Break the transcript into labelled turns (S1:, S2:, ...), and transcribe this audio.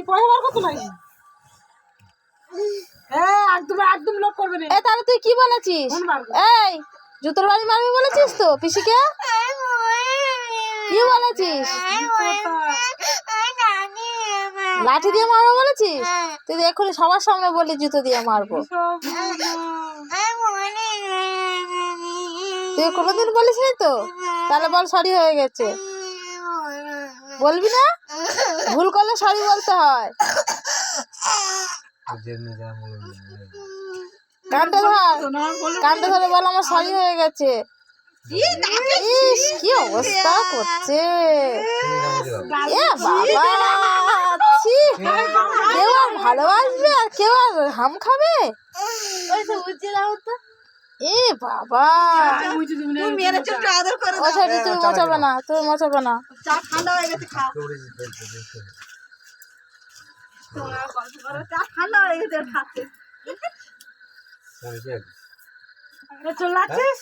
S1: পয়সা বার করতে নাই একদম একদম লোক করবে না।
S2: তাহলে তুই কি বলেছিস? এই জুতোর বাড়ি মারবি বলেছিস তো পিসিকে? কি বলেছিস? লাঠি দিয়ে মারবো বলেছিস? তুই এক্ষুনি সবার সামনে বলি জুতো দিয়ে মারবো। তুই কোনোদিন বলিস নি তো? তাহলে বল সরি হয়ে গেছে। বলবি না? ভুল করলে সরি বলতে হয়। কানটা ধর, কানটা ধরে বল আমার সরি হয়ে গেছে। ইস কি অবস্থা করছে এ বাবা, ছি, কেউ আর ভালোবাসবে আর কেউ আর হাম খাবে? এ বাবা, তুমি মোচাবে না, তুমি মোচাবে না।
S1: চা ঠান্ডা হয়ে গেছে, খা। চা ঠান্ডা হয়ে গেছে, খাচ্ছে। চলে যাচ্ছিস?